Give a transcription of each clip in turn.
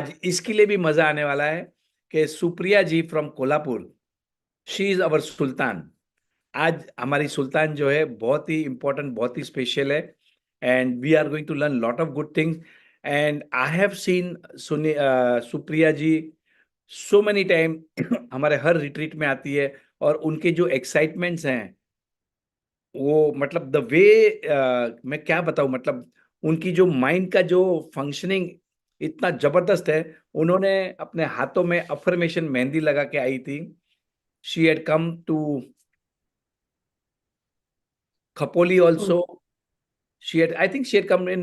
आज इसके लिए भी मजा आने वाला है कि Supriya ji from Kolhapur, she is our सुल्तान। आज हमारी सुल्तान जो है बहुत ही इंपॉर्टेंट, बहुत ही स्पेशल है, and we are going to learn lot of good things. And I have seen Supriya ji so many time हमारे हर रिट्रीट में आती है, और उनके जो एक्साइटमेंट्स हैं वो मतलब द वे, मैं क्या बताऊं, मतलब उनकी जो माइंड का जो फंक्शनिंग इतना जबरदस्त है। उन्होंने अपने हाथों में अफर्मेशन मेहंदी लगा के आई थी। She had come to Khopoli कोल- also. I think she had come in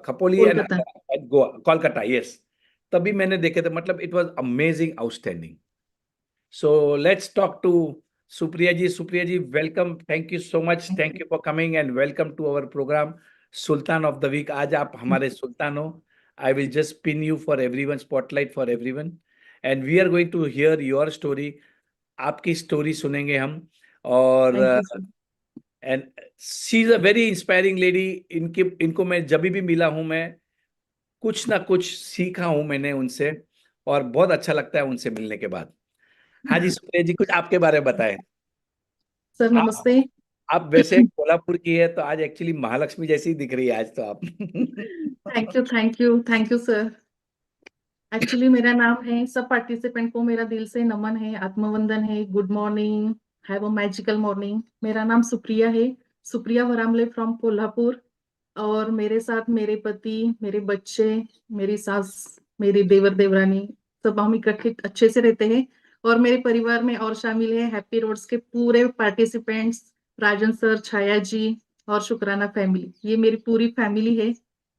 Khopoli and Kolkata. at Goa, Kolkata, yes. तभी मैंने देखे थे, मतलब it was amazing, outstanding. So let's talk to Supriya ji. Supriya ji, welcome. Thank you so much. Thank you for coming and welcome to our program, Sultan of the Week. आज आप हमारे सुल्तान हो. I will just pin you for everyone, spotlight for everyone. And we are going to hear your story. आपकी story सुनेंगे हम। और thank you sir. And she is a very inspiring lady. इनको मैं जब भी मिला हूं, मैं कुछ ना कुछ सीखा हूं मैंने उनसे, और बहुत अच्छा लगता है उनसे मिलने के बाद। हाँ जी सुप्रिया जी, कुछ आपके बारे में बताएं। सर आप नमस्ते। आप वैसे कोल्हापुर की है, तो आज एक्चुअली महालक्ष्मी जैसी दिख रही है आज तो आप। Thank you thank you thank you sir. Actually मेरा नाम है, सब पार्टिसिपेंट को मेरा दिल से नमन है, आत्मवंदन है, good morning, have a magical morning. मेरा नाम सुप्रिया है, सुप्रिया वरामले फ्रॉम कोल्हापुर। और मेरे साथ मेरे पति, मेरे बच्चे, मेरी सास, मेरी देवर देवरानी, सब हम इकट्ठे अच्छे से रहते हैं। और मेरे परिवार में और शामिल है हैप्पी रोड्स के पूरे पार्टिसिपेंट्स, राजन सर, छाया जी और शुक्राना फैमिली। ये मेरी पूरी फैमिली है।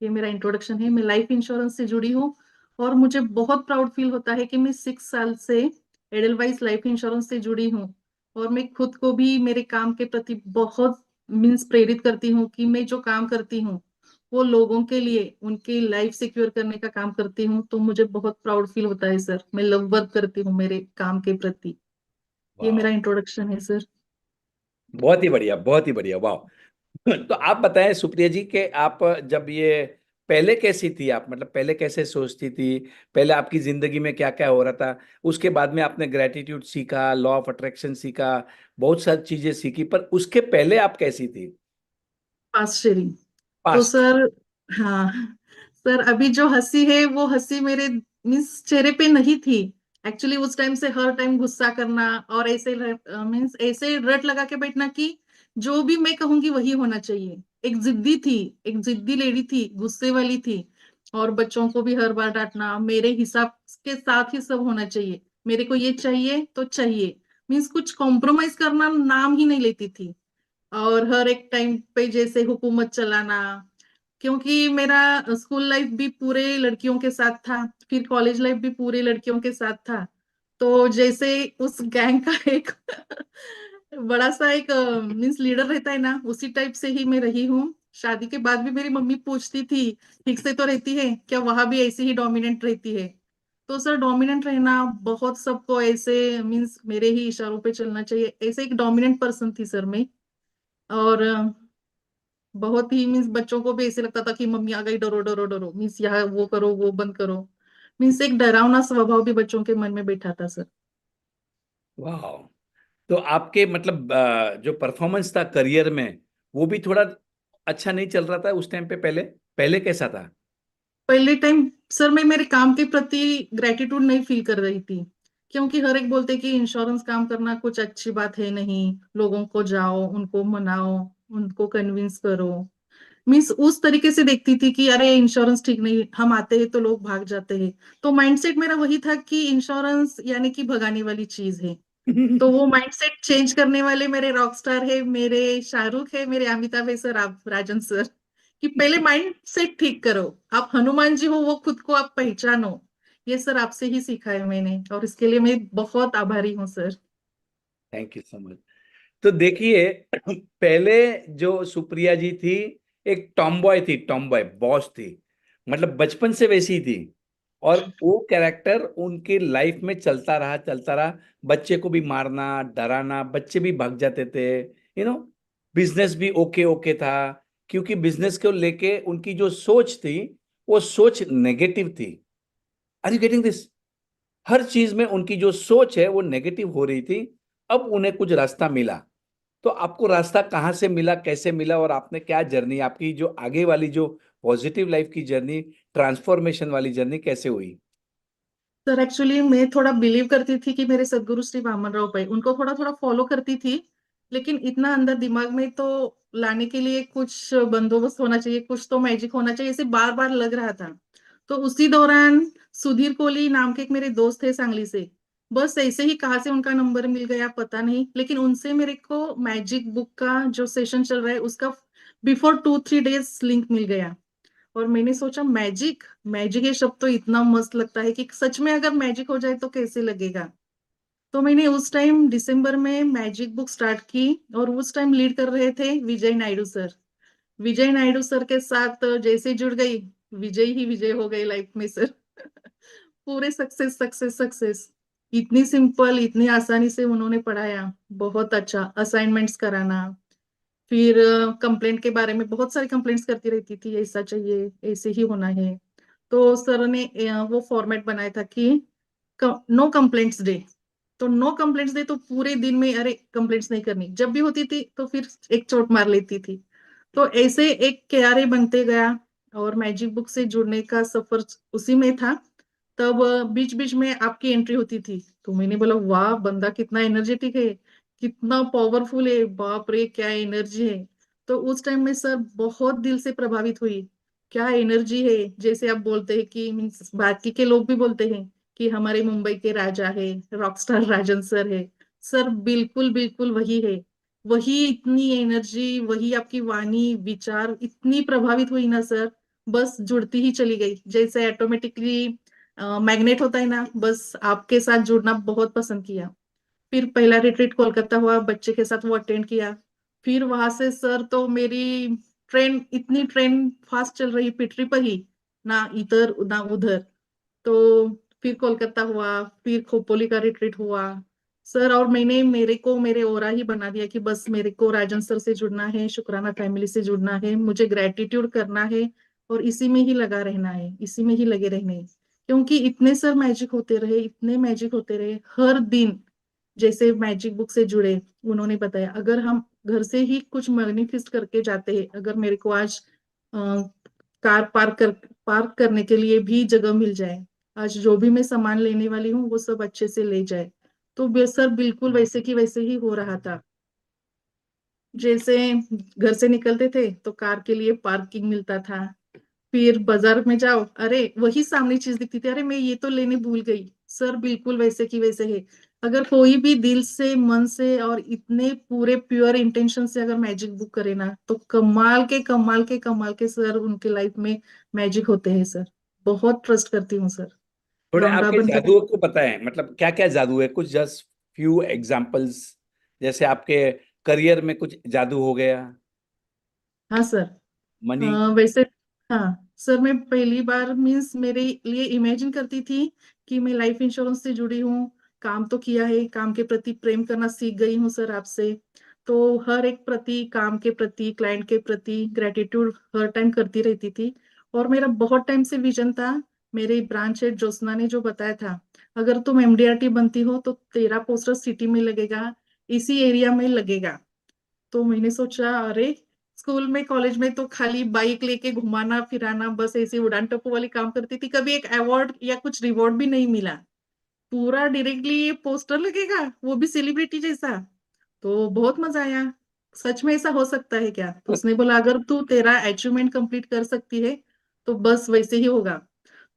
ये मेरा इंट्रोडक्शन है। मैं लाइफ इंश्योरेंस से जुड़ी हूँ और मुझे बहुत प्राउड फील होता है कि मैं 6 साल से एडलवाइस लाइफ इंश्योरेंस से जुड़ी हूँ। और मैं खुद को भी मेरे काम के प्रति बहुत मीन्स प्रेरित करती हूँ कि मैं जो काम करती हूँ वो लोगों के लिए उनकी लाइफ सिक्योर करने का काम करती हूँ। तो मुझे बहुत प्राउड फील होता है सर। मैं लव वर्क करती हूँ मेरे काम के प्रति। ये वाह, मेरा इंट्रोडक्शन है सर। बहुत ही बढ़िया, बहुत ही बढ़िया, वाह। तो आप बताएं सुप्रिया जी कि आप जब ये पहले कैसी थी, आप मतलब पहले कैसे सोचती थी, पहले आपकी जिंदगी में क्या क्या हो रहा था। उसके बाद में आपने ग्रेटिट्यूड सीखा, लॉ ऑफ अट्रैक्शन सीखा, बहुत सारी चीजें सीखी, पर उसके पहले आप कैसी थी? Past sharing. तो पास्ट। सर, हाँ सर, अभी जो हंसी है वो हंसी मेरे मीन्स चेहरे पे नहीं थी। एक्चुअली उस टाइम से हर टाइम गुस्सा करना और ऐसे मीन्स ऐसे रट लगा के बैठना कि जो भी मैं कहूंगी वही होना चाहिए। एक जिद्दी थी, एक जिद्दी लेडी थी, गुस्से वाली थी। और बच्चों को भी हर बार डांटना, मेरे हिसाब के साथ ही सब होना चाहिए, मेरे को ये चाहिए तो चाहिए। मीन्स कुछ कॉम्प्रोमाइज करना नाम ही नहीं लेती थी। और हर एक टाइम पे जैसे हुकूमत चलाना। क्योंकि मेरा स्कूल लाइफ भी पूरे लड़कियों के साथ था, फिर कॉलेज लाइफ भी पूरे लड़कियों के साथ था। तो जैसे उस गैंग का एक बड़ा सा एक मीन्स लीडर रहता है ना, उसी टाइप से ही मैं रही हूँ। शादी के बाद भी मेरी मम्मी पूछती थी ठीक से तो रहती है क्या, वहां भी ऐसे ही डोमिनेंट रहती है। तो सर डोमिनेंट रहना, बहुत सबको ऐसे मीन्स मेरे ही इशारों पे चलना चाहिए, ऐसे एक डोमिनेंट पर्सन थी सर मैं। और बहुत ही मीन्स बच्चों को भी ऐसे लगता था कि मम्मी आ गई, डरो डरो डरो, मीन्स यहाँ वो करो वो बंद करो। मीन्स एक डरावना स्वभाव भी बच्चों के मन में बैठा था सर। वाह। तो आपके मतलब जो परफॉर्मेंस था करियर में, वो भी थोड़ा अच्छा नहीं चल रहा था उस टाइम पे? पहले पहले कैसा था? पहले टाइम सर मैं मेरे काम के प्रति ग्रेटिट्यूड नहीं फील कर रही थी। क्योंकि हर एक बोलते कि इंश्योरेंस काम करना कुछ अच्छी बात है नहीं, लोगों को जाओ उनको मनाओ, उनको कन्विंस करो। मीन्स उस तरीके से देखती थी कि अरे इंश्योरेंस ठीक नहीं, हम आते हैं तो लोग भाग जाते हैं। तो माइंडसेट मेरा वही था कि इंश्योरेंस यानी कि भगाने वाली चीज है। तो वो माइंडसेट चेंज करने वाले मेरे रॉक स्टार है, मेरे शाहरुख है, मेरे अमिताभ है सर, आप राजन सर। कि पहले माइंड सेट ठीक करो, आप हनुमान जी हो वो खुद को आप पहचानो। ये सर आपसे ही सीखा है मैंने, और इसके लिए मैं बहुत आभारी हूँ sir. Thank you so much. तो देखिए, पहले जो सुप्रिया जी थी, एक टॉमबॉय थी, टॉमबॉय बॉस थी, मतलब बचपन से वैसी थी। और वो कैरेक्टर उनकी लाइफ में चलता रहा, चलता रहा। बच्चे को भी मारना, डराना, बच्चे भी भाग जाते थे, बिजनेस भी ओके ओके था, क्योंकि बिजनेस को लेके उनकी जो सोच थी, वो सोच नेगेटिव थी। Are you getting this? हर चीज में उनकी जो सोच है वो नेगेटिव हो रही थी। अब उन्हें कुछ रास्ता मिला। तो आपको रास्ता कहाँ से मिला, कैसे मिला, और आपने क्या जर्नी, आपकी जो आगे वाली जो पॉजिटिव लाइफ की जर्नी, ट्रांसफॉर्मेशन वाली जर्नी कैसे हुई? सर एक्चुअली मैं थोड़ा बिलीव करती थी कि मेरे सदगुरु श्री वामन राव भाई, उनको थोड़ा थोड़ा फॉलो करती थी। लेकिन इतना अंदर दिमाग में तो लाने के लिए कुछ बंदोबस्त होना चाहिए, कुछ तो मैजिक होना चाहिए, ऐसे बार बार लग रहा था। तो उसी दौरान सुधीर कोहली नाम के एक मेरे दोस्त थे सांगली से, बस ऐसे ही कहाँ से उनका नंबर मिल गया पता नहीं, लेकिन उनसे मेरे को मैजिक बुक का जो सेशन चल रहा है उसका बिफोर 2-3 डेज लिंक मिल गया। और मैंने सोचा मैजिक, मैजिक ये शब्द तो इतना मस्त लगता है कि सच में अगर मैजिक हो जाए तो कैसे लगेगा। तो मैंने उस टाइम दिसंबर में मैजिक बुक स्टार्ट की, और उस टाइम लीड कर रहे थे विजय नायडू सर। विजय नायडू सर के साथ जैसे जुड़ गई, विजय ही विजय हो गई लाइफ में सर। पूरे सक्सेस सक्सेस सक्सेस। इतनी सिंपल, इतनी आसानी से उन्होंने पढ़ाया। बहुत अच्छा असाइनमेंट्स कराना। फिर कंप्लेंट के बारे में बहुत सारी कंप्लेंट्स करती रहती थी, ऐसा चाहिए, ऐसे ही होना है। तो सर ने वो फॉर्मेट बनाया था कि नो कंप्लेंट्स डे। तो नो कंप्लेंट्स डे तो पूरे दिन में अरे कंप्लेंट्स नहीं करनी, जब भी होती थी तो फिर एक चोट मार लेती थी। तो ऐसे एक क्यारे बनते गया, और मैजिक बुक से जुड़ने का सफर उसी में था। तब बीच बीच में आपकी एंट्री होती थी, तो मैंने बोला वाह बंदा कितना एनर्जेटिक है, कितना पावरफुल है, बाप रे क्या एनर्जी है। तो उस टाइम में सर बहुत दिल से प्रभावित हुई। क्या एनर्जी है, जैसे आप बोलते हैं कि मीन्स बाकी के लोग भी बोलते हैं कि हमारे मुंबई के राजा है, रॉकस्टार राजन सर है। सर बिल्कुल बिल्कुल वही है। वही इतनी एनर्जी, वही आपकी वाणी विचार इतनी प्रभावित हुई ना सर, बस जुड़ती ही चली गई, जैसे ऑटोमेटिकली मैग्नेट होता है ना, बस आपके साथ जुड़ना बहुत पसंद किया। फिर पहला रिट्रीट कोलकाता हुआ, बच्चे के साथ वो अटेंड किया। फिर वहां से सर तो मेरी ट्रेन फास्ट चल रही पिटरी पर ही, ना इधर ना उधर। तो फिर कोलकाता हुआ, फिर खोपोली का रिट्रीट हुआ सर, और मैंने मेरे को मेरे ओरा ही बना दिया कि बस मेरे को राजन सर से जुड़ना है, शुक्राना फैमिली से जुड़ना है, मुझे ग्रेटिट्यूड करना है, और इसी में ही लगा रहना है, इसी में ही लगे रहने हैं। क्योंकि इतने सर मैजिक होते रहे, इतने मैजिक होते रहे हर दिन। जैसे मैजिक बुक से जुड़े, उन्होंने बताया अगर हम घर से ही कुछ मैनिफेस्ट करके जाते हैं, अगर मेरे को आज कार पार्क करने के लिए भी जगह मिल जाए, आज जो भी मैं सामान लेने वाली हूँ वो सब अच्छे से ले जाए, तो सर बिल्कुल वैसे की वैसे ही हो रहा था। जैसे घर से निकलते थे तो कार के लिए पार्किंग मिलता था, फिर बाजार में जाओ अरे वही सामने चीज दिखती थी, अरे मैं ये तो लेने भूल गई, सर बिल्कुल वैसे की वैसे है। अगर कोई भी दिल से मन से और इतने पूरे प्योर इंटेंशन से अगर मैजिक बुक करे ना, तो कमाल के कमाल के कमाल के सर उनके लाइफ में मैजिक होते हैं सर। बहुत ट्रस्ट करती हूँ सर। थोड़े राउंड आपके रॉबिन का। जादुओं को पता है, मतलब क्या क्या जादू है, कुछ जस्ट फ्यू एग्जांपल्स। जैसे आपके करियर में कुछ जादू हो गया, हाँ सर। मनी। वैसे हाँ सर, मैं पहली बार मीन्स मेरे लिए इमेजिन करती थी कि मैं लाइफ इंश्योरेंस से जुड़ी हूँ। काम तो किया है, काम के प्रति प्रेम करना सीख गई हूँ सर आपसे। तो हर एक प्रति, काम के प्रति, क्लाइंट के प्रति ग्रेटिट्यूड हर टाइम करती रहती थी। और मेरा बहुत टाइम से विजन था, मेरे ब्रांच हेड ज्योत्सना ने जो बताया था, अगर तुम एमडीआरटी बनती हो तो तेरा पोस्टर सिटी में लगेगा, इसी एरिया में लगेगा। तो मैंने सोचा अरे, स्कूल में कॉलेज में तो खाली बाइक लेके घुमाना फिराना, बस ऐसे उड़ान टप्पू वाली काम करती थी, कभी एक अवार्ड या कुछ रिवॉर्ड भी नहीं मिला। पूरा डायरेक्टली ये पोस्टर लगेगा, वो भी सेलिब्रिटी जैसा। तो बहुत मजा आया, सच में ऐसा हो सकता है क्या? तो उसने बोला अगर तू तेरा अचीवमेंट कंप्लीट कर सकती है तो बस वैसे ही होगा।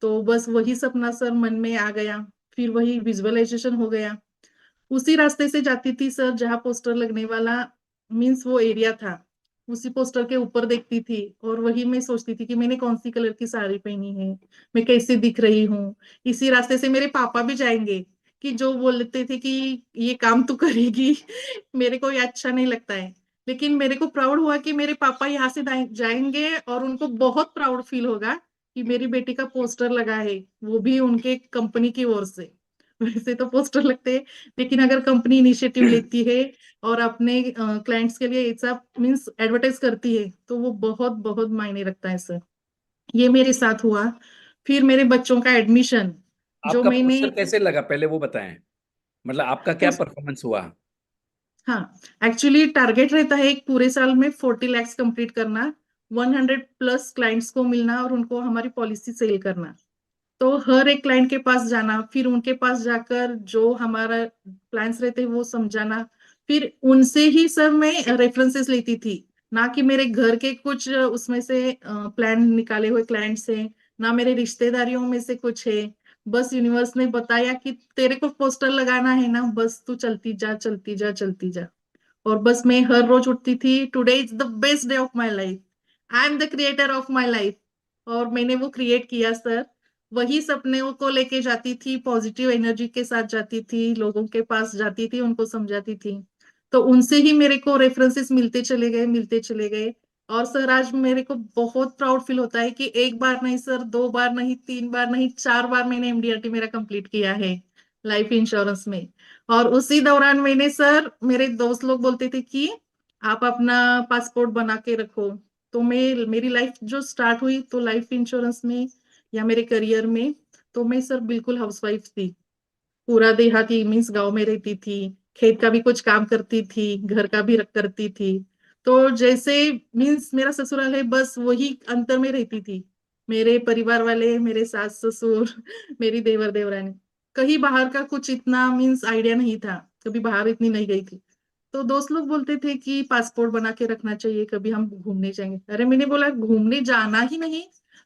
तो बस वही सपना सर मन में आ गया, फिर वही विजुअलाइजेशन हो गया। उसी रास्ते से जाती थी सर जहाँ पोस्टर लगने वाला, मीन्स वो एरिया था, उसी पोस्टर के ऊपर देखती थी, और वही मैं सोचती थी कि मैंने कौन सी कलर की साड़ी पहनी है, मैं कैसे दिख रही हूँ। इसी रास्ते से मेरे पापा भी जाएंगे, कि जो बोलते थे कि ये काम तू करेगी, मेरे को ये अच्छा नहीं लगता है। लेकिन मेरे को प्राउड हुआ कि मेरे पापा यहाँ से जाएंगे और उनको बहुत प्राउड फील होगा कि मेरी बेटी का पोस्टर लगा है, वो भी उनके कंपनी की ओर से। वैसे तो पोस्टर लगते हैं, लेकिन अगर कंपनी इनिशिएटिव लेती है और अपने क्लाइंट्स के लिए ऐसा मीन्स एडवर्टाइज करती है, तो वो बहुत बहुत मायने रखता है सर। ये मेरे साथ हुआ। फिर मेरे बच्चों का एडमिशन, जो आपका मैंने पोस्टर कैसे लगा, पहले वो बताएं। मतलब आपका क्या उस परफॉर्मेंस हुआ? हाँ, एक्चुअली टारगेट रहता है एक पूरे साल में 40 lakhs कंप्लीट करना, 100+ क्लाइंट्स को मिलना और उनको हमारी पॉलिसी सेल करना। तो हर एक क्लाइंट के पास जाना, फिर उनके पास जाकर जो हमारा प्लान्स रहते हैं वो समझाना, फिर उनसे ही सर मैं रेफरेंसेस लेती थी। ना कि मेरे घर के कुछ उसमें से प्लान निकाले हुए क्लाइंट्स हैं, ना मेरे रिश्तेदारियों में से कुछ है। बस यूनिवर्स ने बताया कि तेरे को पोस्टर लगाना है ना, बस तू चलती जा चलती जा चलती जा। और बस मैं हर रोज उठती थी, today is the best day of my life, I am the creator of my life. और मैंने वो क्रिएट किया सर। वही सपने को लेके जाती थी, पॉजिटिव एनर्जी के साथ जाती थी, लोगों के पास जाती थी, उनको समझाती थी। तो उनसे ही मेरे को रेफरेंसेस मिलते चले गए, मिलते चले गए। और सर आज मेरे को बहुत प्राउड फील होता है कि एक बार नहीं सर, 2 बार नहीं, 3 बार नहीं, 4 बार मैंने एमडीआरटी मेरा कंप्लीट किया है लाइफ इंश्योरेंस में। और उसी दौरान मैंने सर, मेरे दोस्त लोग बोलते थे कि आप अपना पासपोर्ट बना के रखो। तो मैं, मेरी लाइफ जो स्टार्ट हुई तो लाइफ इंश्योरेंस में या मेरे करियर में, तो मैं सर बिल्कुल हाउसवाइफ थी। पूरा देहाती मीन्स गांव में रहती थी, खेत का भी कुछ काम करती थी, घर का भी करती थी। तो जैसे मीन्स मेरा ससुराल है, बस वही अंतर में रहती थी। मेरे परिवार वाले, मेरे सास ससुर, मेरी देवर देवरानी, कहीं बाहर का कुछ इतना मीन्स आइडिया नहीं था, कभी बाहर इतनी नहीं गई थी। तो दोस्त लोग बोलते थे कि पासपोर्ट बना के रखना चाहिए, कभी हम घूमने जाएंगे। अरे मैंने बोला घूमने जाना ही नहीं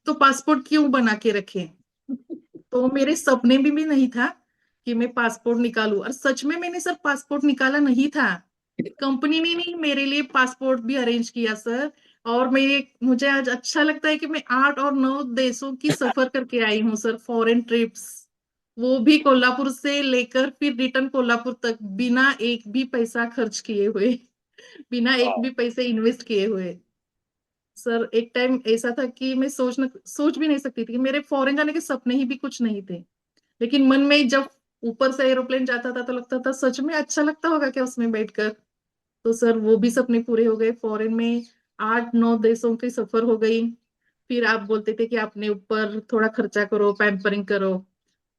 तो पासपोर्ट क्यों बना के रखे। तो मेरे सपने में भी नहीं था कि मैं पासपोर्ट निकालूं, और सच में मैंने सर पासपोर्ट निकाला नहीं था। कंपनी ने नहीं मेरे लिए पासपोर्ट भी अरेंज किया सर। और मुझे आज अच्छा लगता है कि मैं 8 और 9 देशों की सफर करके आई हूँ सर, फॉरेन ट्रिप्स। वो भी कोल्हापुर से लेकर फिर रिटर्न कोल्हापुर तक, बिना एक भी पैसा खर्च किए हुए, बिना एक वाह। भी पैसे इन्वेस्ट किए हुए। सर एक टाइम ऐसा था कि मैं सोच भी नहीं सकती थी कि मेरे फॉरेन जाने के सपने ही भी कुछ नहीं थे। लेकिन मन में जब ऊपर से एरोप्लेन जाता था तो लगता था सच में अच्छा लगता होगा क्या उसमें बैठकर। तो सर वो भी सपने पूरे हो गए, फॉरेन में 8 9 देशों की सफर हो गई। फिर आप बोलते थे कि अपने ऊपर थोड़ा खर्चा करो, पैम्परिंग करो।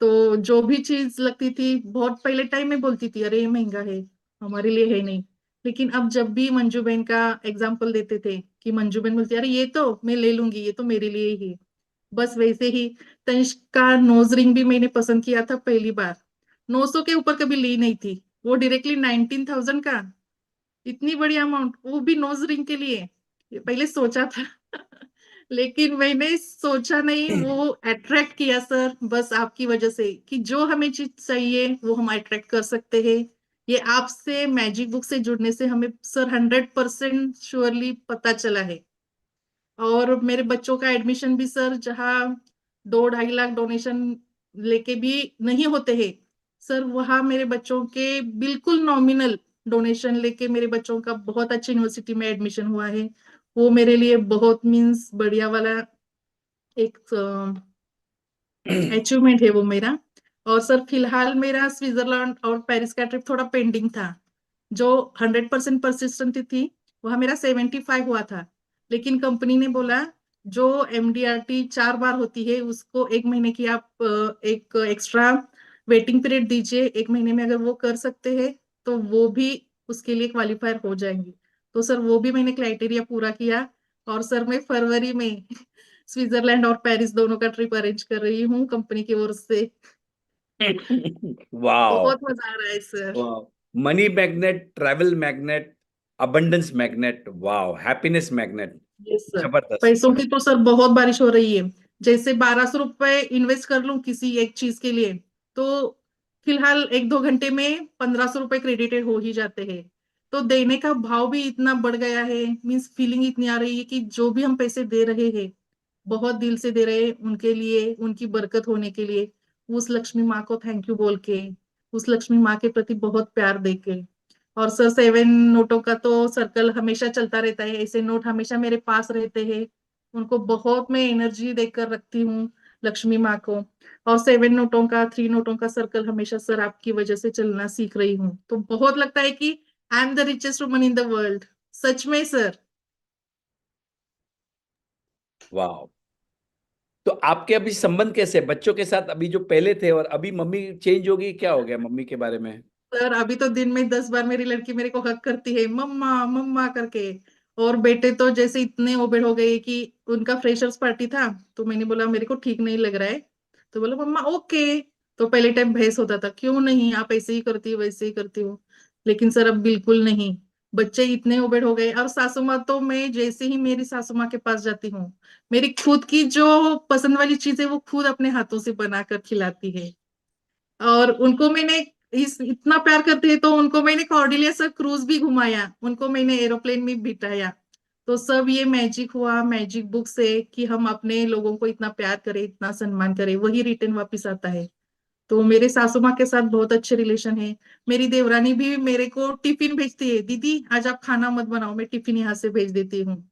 तो जो भी चीज लगती थी, बहुत पहले टाइम में बोलती थी अरे ये महंगा है, हमारे लिए है नहीं। लेकिन अब जब भी मंजू बहन का एग्जाम्पल देते थे कि मंजू बहन बोलती अरे ये तो मैं ले लूंगी, ये तो मेरे लिए ही है। बस वैसे ही तनिष्क का नोज रिंग भी मैंने पसंद किया था पहली बार। 900 के ऊपर कभी ली नहीं थी, वो डायरेक्टली 19,000 का। इतनी बड़ी अमाउंट, वो भी नोज रिंग के लिए। ये पहले सोचा था लेकिन मैंने सोचा नहीं, वो अट्रैक्ट किया सर, बस आपकी वजह से कि जो हमें चीज चाहिए वो हम अट्रैक्ट कर सकते हैं। ये आपसे मैजिक बुक से जुड़ने से हमें सर 100% श्योरली पता चला है। और मेरे बच्चों का एडमिशन भी सर, जहाँ 2 2.5 लाख डोनेशन लेके भी नहीं होते हैं सर, वहाँ मेरे बच्चों के बिल्कुल नॉमिनल डोनेशन लेके मेरे बच्चों का बहुत अच्छी यूनिवर्सिटी में एडमिशन हुआ है। वो मेरे लिए बहुत मीन्स बढ़िया वाला एक अचीवमेंट है वो मेरा। और सर फिलहाल मेरा स्विट्जरलैंड और पेरिस का ट्रिप थोड़ा पेंडिंग था। जो 100% परसिस्टेंट थी, वह मेरा 75 हुआ था। लेकिन कंपनी ने बोला जो एमडीआरटी 4 बार होती है उसको 1 महीने की आप एक एक्स्ट्रा वेटिंग पीरियड दीजिए, 1 महीने में अगर वो कर सकते हैं तो वो भी उसके लिए क्वालिफायर हो जाएंगे। तो सर वो भी मैंने क्राइटेरिया पूरा किया। और सर मैं फरवरी में स्विट्जरलैंड और पेरिस दोनों का ट्रिप अरेंज कर रही हूँ कंपनी की ओर से। वाह। बहुत मजा आ रहा है sir. Money magnet, travel magnet, abundance magnet, वाह, हैप्पीनेस मैग्नेट। Yes sir. जबरदस्त। पैसों की तो सर बहुत बारिश हो रही है। जैसे 1200 रुपए इन्वेस्ट कर लूं किसी एक चीज के लिए, तो फिलहाल 1 2 घंटे में 1500 रुपए क्रेडिटेड हो ही जाते हैं। तो देने का भाव भी इतना बढ़ गया है, मीन्स फीलिंग इतनी आ रही है कि जो भी हम पैसे दे रहे हैं, बहुत दिल से दे रहे हैं उनके लिए, उनकी बरकत होने के लिए, उस लक्ष्मी माँ को थैंक यू बोल के, उस लक्ष्मी माँ के प्रति बहुत प्यार दे के। और सर 7 नोटों का तो सर्कल हमेशा चलता रहता है, ऐसे नोट हमेशा मेरे पास रहते हैं। उनको बहुत मैं एनर्जी देकर रखती हूँ लक्ष्मी माँ को। और 7 नोटों का, 3 नोटों का सर्कल हमेशा सर आपकी वजह से चलना सीख रही हूँ, तो बहुत लगता है कि I am the richest woman in the world. सच में सर। वाह। तो आपके अभी संबंध कैसे है बच्चों के साथ, अभी जो पहले थे और अभी मम्मी चेंज होगी, क्या हो गया मम्मी के बारे में? सर अभी तो दिन में 10 बार मेरी लड़की मेरे को हक करती है, मम्मा मम्मा करके। और बेटे तो जैसे इतने ओबेड हो गए कि उनका फ्रेशर्स पार्टी था, तो मैंने बोला मेरे को ठीक नहीं लग रहा है, तो बोला मम्मा ओके। तो पहले टाइम बहस होता था, क्यों नहीं, आप ऐसे ही करती हो वैसे ही करती हो। लेकिन सर अब बिल्कुल नहीं, बच्चे इतने ओबेड हो गए। और सासू माँ तो मैं जैसे ही मेरी सासू माँ के पास जाती हूँ, मेरी खुद की जो पसंद वाली चीज है वो खुद अपने हाथों से बनाकर खिलाती है। और उनको मैंने इस इतना प्यार करते हैं तो उनको मैंने कॉर्डिलिया सर क्रूज भी घुमाया, उनको मैंने एरोप्लेन में बिठाया। तो सब ये मैजिक हुआ, मैजिक बुक से कि हम अपने लोगों को इतना प्यार करें, इतना सम्मान करें, वही रिटर्न वापस आता है। तो मेरे सासू माँ के साथ बहुत अच्छे रिलेशन है। मेरी देवरानी भी मेरे को टिफिन भेजती है, दीदी आज आप खाना मत बनाओ, मैं टिफिन यहाँ से भेज देती हूँ।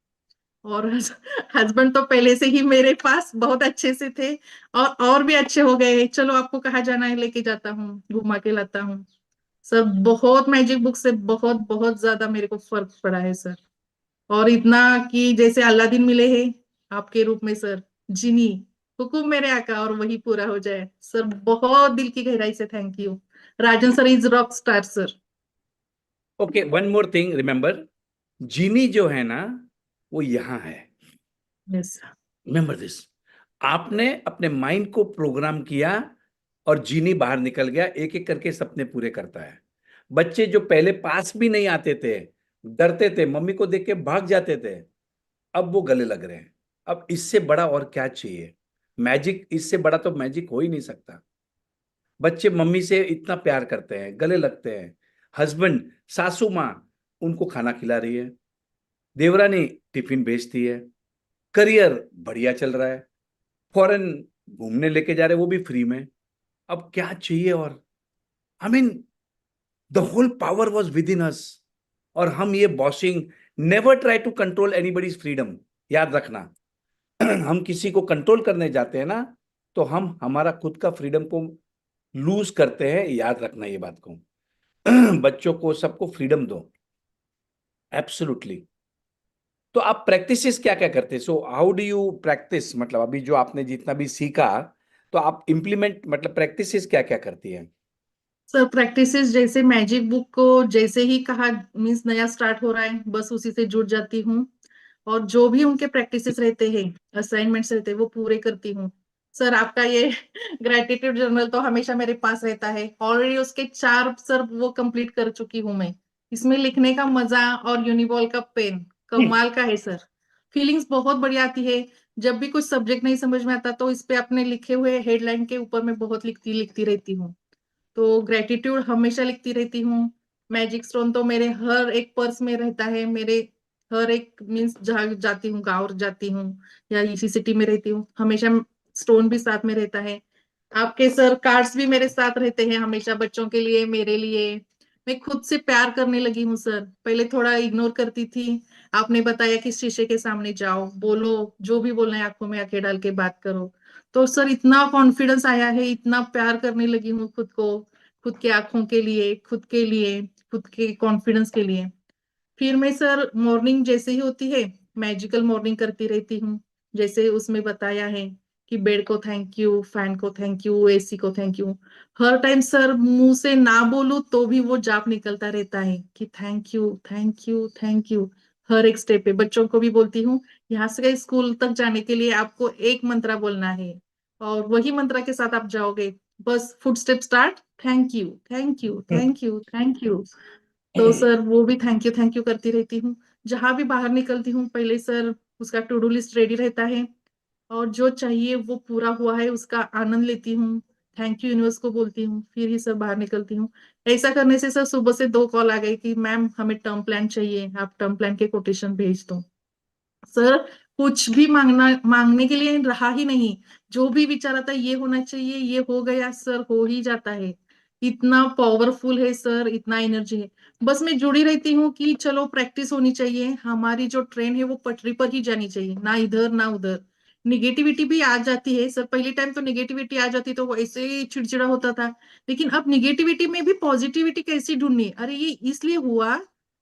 और हस्बैंड तो पहले से ही मेरे पास बहुत अच्छे से थे, और भी अच्छे हो गए, चलो आपको कहाँ जाना है लेके जाता हूँ, घुमा के लाता हूँ। सब बहुत मैजिक बुक से बहुत बहुत ज्यादा मेरे को फर्क पड़ा है सर। और इतना कि जैसे अल्लादीन मिले हैं आपके रूप में सर, जिनी, हुकुम मेरे आका और वही पूरा हो जाए सर। बहुत दिल की गहराई से thank you. Rajan sir is rock star sir. Okay, one more thing remember, genie जो है ना वो यहाँ है। यस। रिमेंबर दिस, आपने अपने माइंड को प्रोग्राम किया और जीनी बाहर निकल गया, एक एक करके सपने पूरे करता है। बच्चे जो पहले पास भी नहीं आते थे, डरते थे, मम्मी को देख के भाग जाते थे, अब वो गले लग रहे हैं। अब इससे बड़ा और क्या चाहिए? मैजिक, इससे बड़ा तो मैजिक हो ही नहीं सकता। बच्चे मम्मी से इतना प्यार करते हैं, गले लगते हैं। हस्बैंड, सासू माँ उनको खाना खिला रही है, देवरानी टिफिन भेजती है, करियर बढ़िया चल रहा है, फॉरेन घूमने लेके जा रहे हैं वो भी फ्री में। अब क्या चाहिए? और I mean the whole power was within us. और हम ये bossing, never try to control anybody's freedom. याद रखना, हम किसी को कंट्रोल करने जाते हैं ना, तो हम हमारा खुद का फ्रीडम को लूज करते हैं। याद रखना ये बात को। बच्चों को सबको फ्रीडम दो, एब्सोल्युटली। तो आप प्रैक्टिसेस क्या क्या करते हैं? So how do you practice, मतलब अभी जो आपने जितना भी सीखा, तो आप इम्प्लीमेंट, मतलब प्रैक्टिसेस क्या क्या करती हैं? सर प्रैक्टिसेस जैसे मैजिक बुक को जैसे ही कहा, मीन्स नया स्टार्ट हो रहा है, बस उसी से जुड़ जाती हूँ। और जो भी उनके प्रैक्टिसेस रहते हैं, असाइनमेंट्स रहते हैं, वो पूरे करती हूँ। सर आपका ये ग्रेटिट्यूड जर्नल तो हमेशा मेरे पास रहता है, ऑलरेडी उसके 4 सर वो कंप्लीट कर चुकी हूँ मैं। इसमें लिखने का मजा और यूनिबॉल का पेन कमाल का है सर। फीलिंग्स बहुत बढ़िया आती है। जब भी कुछ सब्जेक्ट नहीं समझ में आता तो इस पे अपने लिखे हुए हेडलाइन के ऊपर मैं बहुत लिखती लिखती रहती हूँ। तो ग्रेटिट्यूड हमेशा लिखती रहती हूँ। मैजिक स्टोन तो मेरे हर एक पर्स में रहता है, मेरे हर एक मीन्स जहाँ जाती हूँ, गाँव जाती हूँ या इसी सिटी में रहती हूँ, हमेशा स्टोन भी साथ में रहता है। आपके सर कार्ड्स भी मेरे साथ रहते हैं हमेशा, बच्चों के लिए, मेरे लिए। मैं खुद से प्यार करने लगी हूँ सर, पहले थोड़ा इग्नोर करती थी। आपने बताया कि शीशे के सामने जाओ, बोलो जो भी बोलना है, आंखों में आंखें डाल के बात करो। तो सर इतना कॉन्फिडेंस आया है, इतना प्यार करने लगी हूँ खुद को, खुद के आंखों के लिए, खुद के लिए, खुद के कॉन्फिडेंस के लिए। फिर मैं सर मॉर्निंग जैसे ही होती है, मैजिकल मॉर्निंग करती रहती हूँ। जैसे उसमें बताया है कि बेड को थैंक यू, फैन को थैंक यू, एसी को thank you. Her time sir मुंह से ना बोलूं तो भी वो जाप निकलता रहता है कि thank you thank you thank you. हर एक स्टेप पे बच्चों को भी बोलती हूँ, यहाँ से स्कूल तक जाने के लिए आपको एक मंत्रा बोलना है, और वही मंत्रा के साथ आप जाओगे। बस foot step start, thank you thank you thank you thank you. तो सर वो भी थैंक यू करती रहती हूँ। जहां भी बाहर निकलती हूँ पहले सर उसका टू डू लिस्ट रेडी रहता है, और जो चाहिए वो पूरा हुआ है उसका आनंद लेती हूँ। थैंक यू यूनिवर्स को बोलती हूँ, फिर ही सर बाहर निकलती हूँ। ऐसा करने से सर सुबह से 2 कॉल आ गई कि मैम हमें टर्म प्लान चाहिए, आप टर्म प्लान के कोटेशन भेज दो। सर कुछ भी मांगने के लिए रहा ही नहीं। जो भी विचार आता है ये होना चाहिए, ये हो गया सर, हो ही जाता है। इतना पावरफुल है सर, इतना एनर्जी है। बस मैं जुड़ी रहती हूँ कि चलो प्रैक्टिस होनी चाहिए, हमारी जो ट्रेन है वो पटरी पर ही जानी चाहिए, ना इधर ना उधर। निगेटिविटी भी आ जाती है सर, पहले टाइम तो निगेटिविटी आ जाती तो वो ऐसे ही चिड़चिड़ा होता था। लेकिन अब निगेटिविटी में भी पॉजिटिविटी कैसी ढूंढनी, अरे ये इसलिए हुआ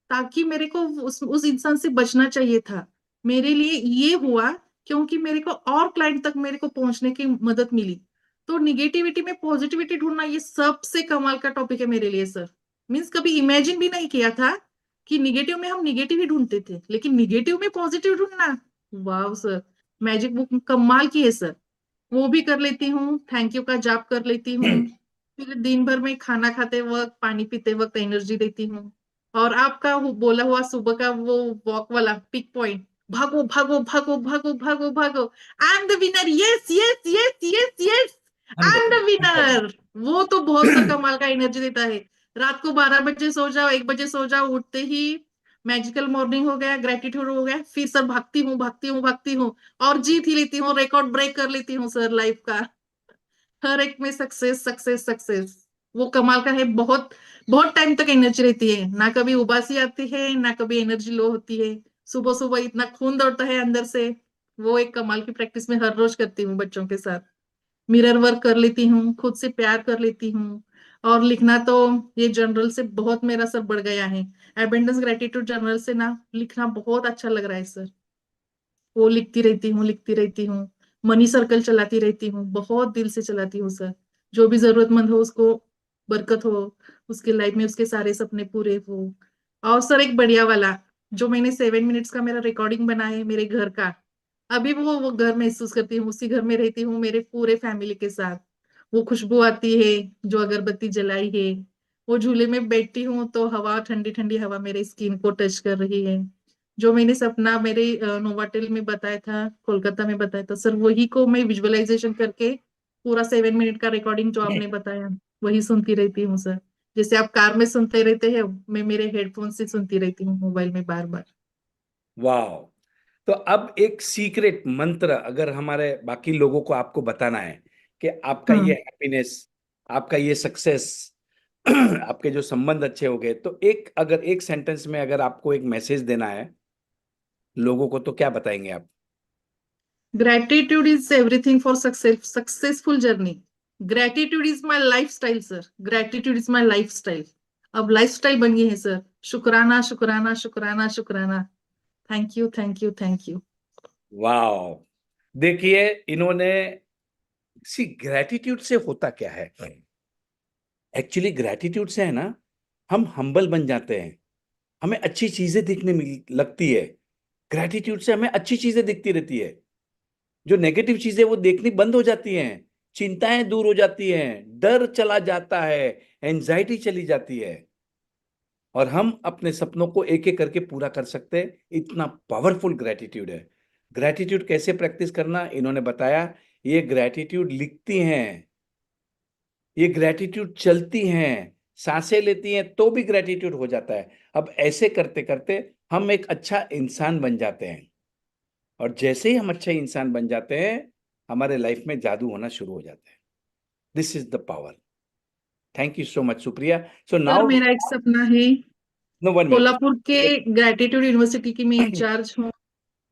ताकि मेरे को उस इंसान से बचना चाहिए था, मेरे लिए ये हुआ क्योंकि मेरे को और क्लाइंट तक मेरे को पहुंचने की मदद मिली। तो निगेटिविटी में पॉजिटिविटी ढूंढना ये सबसे कमाल का टॉपिक है मेरे लिए सर। मीन्स कभी इमेजिन भी नहीं किया था कि निगेटिव में हम निगेटिव ही ढूंढते थे, लेकिन निगेटिव में पॉजिटिव ढूंढना, वाह सर, मैजिक बुक कमाल की है सर। वो भी कर लेती हूँ, थैंक यू का जाप कर लेती हूँ। फिर दिन भर में खाना खाते वक्त, पानी पीते वक्त एनर्जी देती हूँ। और आपका वो बोला हुआ सुबह का वो वॉक वाला पिक पॉइंट, भागो भागो भागो भागो भागो भागो, आई am the winner, yes yes yes yes yes, I am the winner, वो तो बहुत सर कमाल का एनर्जी देता है। रात को 12 बजे सो जाओ, 1 बजे सो जाओ, उठते ही मैजिकल मॉर्निंग हो गया, ग्रेटिट्यूड हो गया, फिर सर भागती हूँ भागती हूँ भागती हूँ, और जीत ही लेती हूँ, रिकॉर्ड ब्रेक कर लेती हूँ सर लाइफ का। हर एक में सक्सेस सक्सेस सक्सेस, वो कमाल का है। बहुत बहुत टाइम तक एनर्जी रहती है, ना कभी उबासी आती है ना कभी एनर्जी लो होती है। सुबह सुबह इतना खून दौड़ता है अंदर से। वो एक कमाल की प्रैक्टिस में हर रोज करती हूँ बच्चों के साथ। मिरर वर्क कर लेती हूँ, खुद से प्यार कर लेती हूँ। और लिखना तो ये जर्नल से बहुत मेरा सर बढ़ गया है। एबेंडेंस ग्रेटिट्यूड जर्नल से ना लिखना बहुत अच्छा लग रहा है सर। वो लिखती रहती हूँ लिखती रहती हूँ। मनी सर्कल चलाती रहती हूँ, बहुत दिल से चलाती हूँ सर। जो भी जरूरतमंद हो उसको बरकत हो, उसके लाइफ में उसके सारे सपने पूरे हो। और सर एक बढ़िया वाला, जो मैंने 7 मिनट्स का मेरा रिकॉर्डिंग बना है मेरे घर का, अभी वो घर महसूस करती हूँ, उसी घर में रहती हूँ मेरे पूरे फैमिली के साथ। वो खुशबू आती है जो अगरबत्ती जलाई है। वो झूले में बैठती हूँ तो हवा, ठंडी ठंडी हवा मेरे स्किन को टच कर रही है। जो मैंने सपना मेरे नोवाटेल में बताया था, कोलकाता में बताया था सर, वही को मैं विजुअलाइजेशन करके पूरा 7 मिनट का रिकॉर्डिंग जो आपने बताया वही सुनती रहती हूँ सर। जैसे आप कार में सुनते रहते हैं, मैं मेरे हेडफोन से सुनती रहती हूँ मोबाइल में बार बार। वाह। तो अब एक सीक्रेट मंत्र अगर हमारे बाकी लोगों को आपको बताना है कि आपका ये हाँ, हैप्पीनेस, आपका ये सक्सेस, आपके जो संबंध अच्छे हो गए, तो एक अगर एक सेंटेंस में अगर आपको एक मैसेज देना है लोगों को, तो क्या बताएंगे आप? Gratitude is everything for successful journey. Gratitude is my life style sir, gratitude is my life style. अब लाइफ स्टाइल बन गई है सर। शुक्राना शुक्राना शुक्राना शुक्राना। Thank you thank you thank you. वाह। देखिए, इन्होंने सी ग्रेटिट्यूड से होता क्या है, एक्चुअली ग्रेटिट्यूड से है ना, हम हम्बल बन जाते हैं, हमें अच्छी चीजें दिखने मिल लगती है। ग्रेटिट्यूड से हमें अच्छी चीजें दिखती रहती है, जो नेगेटिव चीजें वो देखनी बंद हो जाती हैं, चिंताएं दूर हो जाती हैं, डर चला जाता है, एंजाइटी चली जाती है, और हम अपने सपनों को एक एक करके पूरा कर सकते हैं। इतना पावरफुल ग्रेटिट्यूड है। ग्रेटिट्यूड कैसे प्रैक्टिस करना इन्होंने बताया। ये ग्रेटिट्यूड लिखती हैं, ये ग्रेटिट्यूड चलती हैं, सांसें लेती हैं तो भी ग्रेटिट्यूड हो जाता है। अब ऐसे करते करते हम एक अच्छा इंसान बन जाते हैं, और जैसे ही हम अच्छे इंसान बन जाते हैं, हमारे लाइफ में जादू होना शुरू हो जाता है। This is the power. Thank you so much Supriya. So sir now, मेरा एक सपना है, नो, 1 मिनट। कोल्हापुर के ग्रेटिट्यूड यूनिवर्सिटी की मैं इंचार्ज हूँ,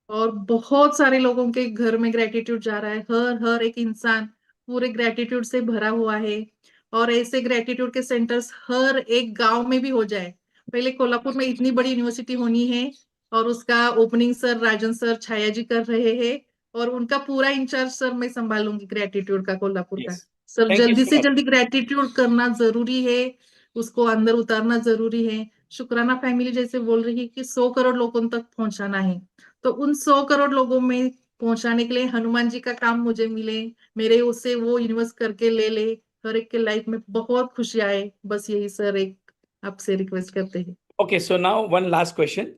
और बहुत सारे लोगों के घर में ग्रेटिट्यूड जा रहा है। हर हर एक इंसान पूरे ग्रेटिट्यूड से भरा हुआ है। और ऐसे ग्रेटिट्यूड के सेंटर्स हर एक गांव में भी हो जाए। पहले कोल्हापुर में इतनी बड़ी यूनिवर्सिटी होनी है, और उसका ओपनिंग सर राजन सर छाया जी कर रहे हैं। और उनका पूरा इंचार्ज सर मैं संभालूंगी ग्रेटिट्यूड का, कोल्हापुर का। यस, सर थैंक यू जल्दी सो से मच। जल्दी ग्रेटिट्यूड करना जरूरी है, उसको अंदर उतारना जरूरी है। शुक्राना फैमिली जैसे बोल रही है कि 100 करोड़ लोगों तक पहुंचाना है, तो उन 100 करोड़ लोगों में पहुंचाने के लिए हनुमान जी का काम मुझे मिले, मेरे उससे वो इन्वेस्ट करके ले ले, हर एक के लाइफ में बहुत खुशी आए, बस यही सर एक आपसे रिक्वेस्ट करते हैं। Okay, so now one last question.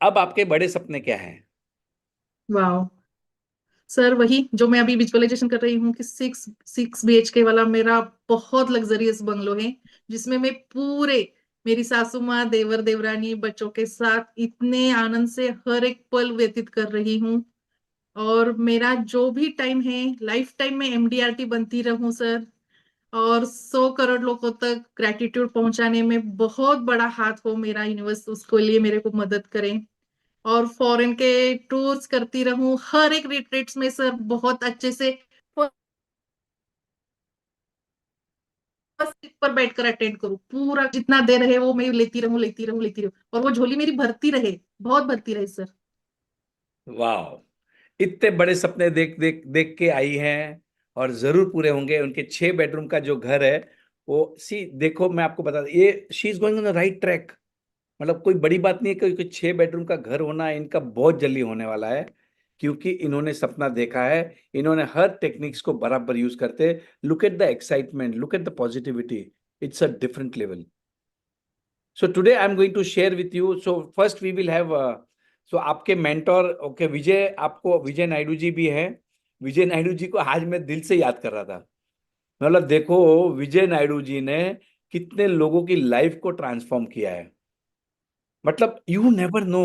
अब आपके बड़े सपने क्या हैं? वाह सर, वही जो मैं अभी विजुअलाइजेशन कर रही हूँ कि 6 BHK वाला मेरा बहुत लग्जरियस बंगलो है, जिसमें मैं पूरे मेरी सासू माँ, देवर देवरानी, बच्चों के साथ इतने आनंद से हर एक पल व्यतीत कर रही हूँ। और मेरा जो भी टाइम है, लाइफ टाइम में MDRT बनती रहूं सर। और 100 करोड़ लोगों तक ग्रेटिट्यूड पहुंचाने में बहुत बड़ा हाथ हो मेरा यूनिवर्स, उसको लिए मेरे को मदद करें। और फॉरेन के टूर्स करती रहूं, हर एक रिट्रीट्स में सर बहुत अच्छे से फर्स्ट सीट पर बैठकर अटेंड करूं, पूरा जितना दे रहे वो मैं लेती रहूं लेती रहूं लेती रहूं, और वो झोली मेरी भरती रहे, बहुत भरती रहे सर। वाह। इतने बड़े सपने देख देख देख के आई हैं और जरूर पूरे होंगे। उनके 6 बेडरूम का जो घर है वो, सी देखो मैं आपको बता दूं, ये she is going on the right track. मतलब कोई बड़ी बात नहीं है, क्योंकि 6 बेडरूम का घर होना इनका बहुत जल्दी होने वाला है, क्योंकि इन्होंने सपना देखा है। इन्होंने हर टेक्निक्स को बराबर यूज करते। Look at the excitement, look at the positivity, it's a different level. So today I'm going to share with you. So first we will have so आपके मेंटोर, ओके, विजय, आपको विजय नायडू जी भी हैं। विजय नायडू जी को आज मैं दिल से याद कर रहा था। मतलब देखो, विजय नायडू जी ने कितने लोगों की लाइफ को ट्रांसफॉर्म किया है। मतलब यू नेवर नो।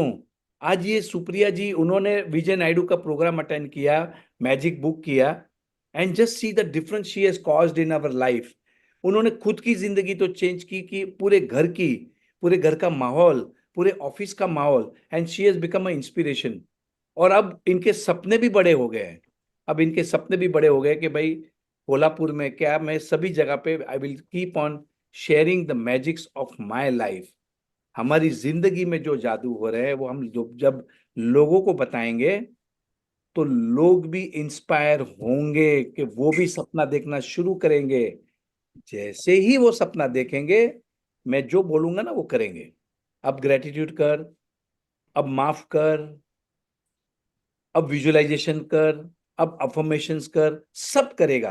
आज ये सुप्रिया जी, उन्होंने विजय नायडू का प्रोग्राम अटेंड किया, मैजिक बुक किया, and just see the difference she has caused in our life. उन्होंने खुद की जिंदगी तो चेंज की, कि पूरे घर की, पूरे घर का माहौल, पूरे ऑफिस का माहौल, and she has become a inspiration. और अब इनके सपने भी बड़े हो गए हैं। अब इनके सपने भी बड़े हो गए कि भाई कोल्हापुर में क्या, मैं सभी जगह पे I will keep on sharing the magics of my life. हमारी जिंदगी में जो जादू हो रहे हैं वो हम जो जब लोगों को बताएंगे, तो लोग भी इंस्पायर होंगे कि वो भी सपना देखना शुरू करेंगे। जैसे ही वो सपना देखेंगे, मैं जो बोलूंगा ना वो करेंगे। अब ग्रेटिट्यूड कर, अब माफ कर, अब विजुअलाइजेशन कर, अब अफर्मेशंस कर, सब करेगा।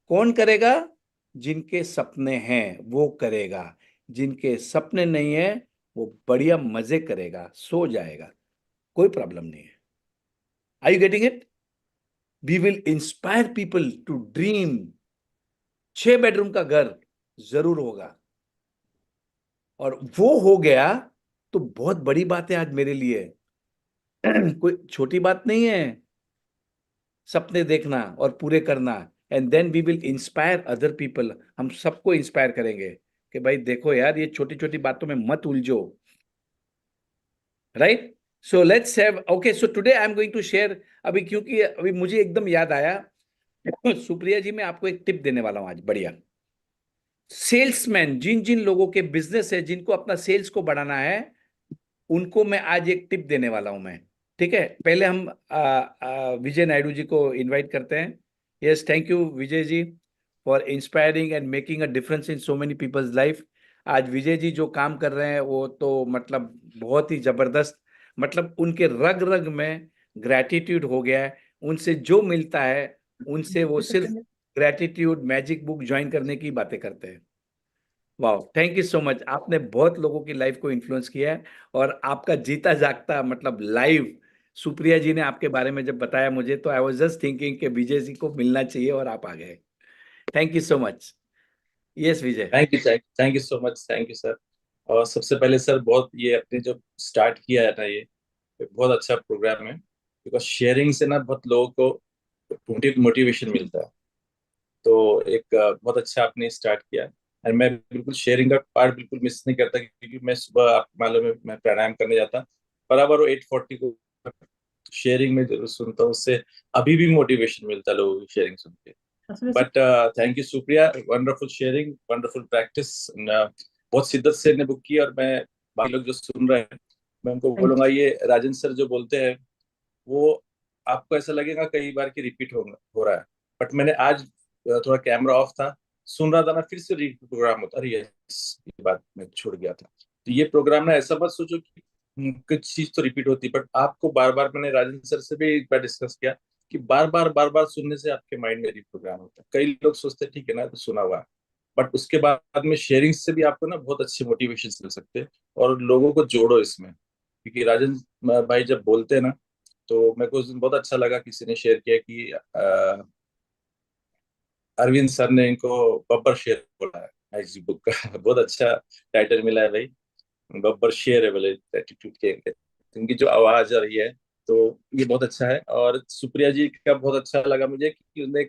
कौन करेगा? जिनके सपने हैं वो करेगा। जिनके सपने नहीं है वो बढ़िया मजे करेगा, सो जाएगा, कोई प्रॉब्लम नहीं है। Are you getting it? We will inspire people to dream. 6 bedroom का घर जरूर होगा, और वो हो गया तो बहुत बड़ी बात है आज मेरे लिए। कोई छोटी बात नहीं है सपने देखना और पूरे करना। And then we will inspire other people. हम सबको इंस्पायर करेंगे कि भाई देखो यार, ये छोटी छोटी बातों में मत उलझो। Right? So let's have, okay, so today I am going to share. अभी क्योंकि अभी मुझे एकदम याद आया, सुप्रिया जी, मैं आपको एक टिप देने वाला हूं आज, बढ़िया। सेल्समैन, जिन जिन लोगों के बिजनेस है, जिनको अपना सेल्स को बढ़ाना है, उनको मैं आज एक टिप देने वाला हूं मैं। ठीक है, पहले हम विजय नायडू जी को इनवाइट करते हैं। Yes, thank you Vijay ji for inspiring and making a difference in so many people's life. आज विजय जी जो काम कर रहे हैं वो तो मतलब बहुत ही जबरदस्त। मतलब उनके रग रग में ग्रैटिट्यूड हो गया है। उनसे जो मिलता है, उनसे वो सिर्फ ग्रैटिट्यूड मैजिक बुक ज्वाइन करने की बातें करते हैं। वाह, थैंक यू सो मच। आपने बहुत लोगों की लाइफ को इन्फ्लुएंस किया है, और आपका जीता जागता मतलब लाइव सुप्रिया जी ने आपके बारे में जब बताया मुझे, तो आई वाज जस्ट थिंकिंग कि विजय जी को मिलना चाहिए, और आप आ गए। Thank you so much. Yes Vijay. Thank you so much, thank you sir. और सबसे पहले सर, बहुत ये अपने जो स्टार्ट किया है ना, ये बहुत अच्छा प्रोग्राम है। बिकॉज शेयरिंग से ना बहुत लोगों को मोटिवेशन मिलता है। तो एक बहुत अच्छा आपने स्टार्ट किया है। और मैं बिल्कुल शेयरिंग का पार्ट बिल्कुल मिस नहीं करता, क्योंकि मैं सुबह, आपको मालूम है, मैं प्राणायाम करने जाता बराबर वो 8:40 को। शेयरिंग में जरूर सुनता हूँ, उससे अभी भी मोटिवेशन मिलता है लोगों की शेयरिंग सुन के। But thank you Supriya, wonderful sharing, wonderful practice. बहुत शिद्दत से ने बुक की, और मैं बाकी लोग जो सुन रहे हैं, मैं उनको बोलूंगा, ये राजेंद्र सर जो बोलते हैं वो आपको ऐसा लगेगा कई बार कि रिपीट हो रहा है। बट मैंने आज थोड़ा कैमरा ऑफ था, सुन रहा था ना, फिर से रिपीट प्रोग्राम होता, अरे यस, ये बात मैं छोड़ गया था। तो ये प्रोग्राम ना, ऐसा मत सोचो कि कुछ चीज तो रिपीट होती, बट आपको बार बार, मैंने राजेंद्र सर से भी एक बार डिस्कस किया कि बार बार सुनने से आपके माइंड में रिप्रोग्राम होता है। कई लोग सोचते हैं ठीक है ना, तो सुना हुआ है, बट उसके बाद में शेयरिंग से भी आपको ना बहुत अच्छे मोटिवेशन मिल सकते हैं। और लोगों को जोड़ो इसमें, क्योंकि राजेंद्र भाई जब बोलते हैं ना, तो मेरे को उस दिन बहुत अच्छा लगा, किसी ने शेयर किया कि अरविंद सर ने इनको बब्बर शेर बोला है ऐसी बुक का। बहुत अच्छा टाइटल मिला है भाई, बब्बर शेर है बोले एटीट्यूड के। इनकी जो आवाज आ रही है, तो ये बहुत अच्छा है। और सुप्रिया जी का बहुत अच्छा लगा मुझे कि उन्होंने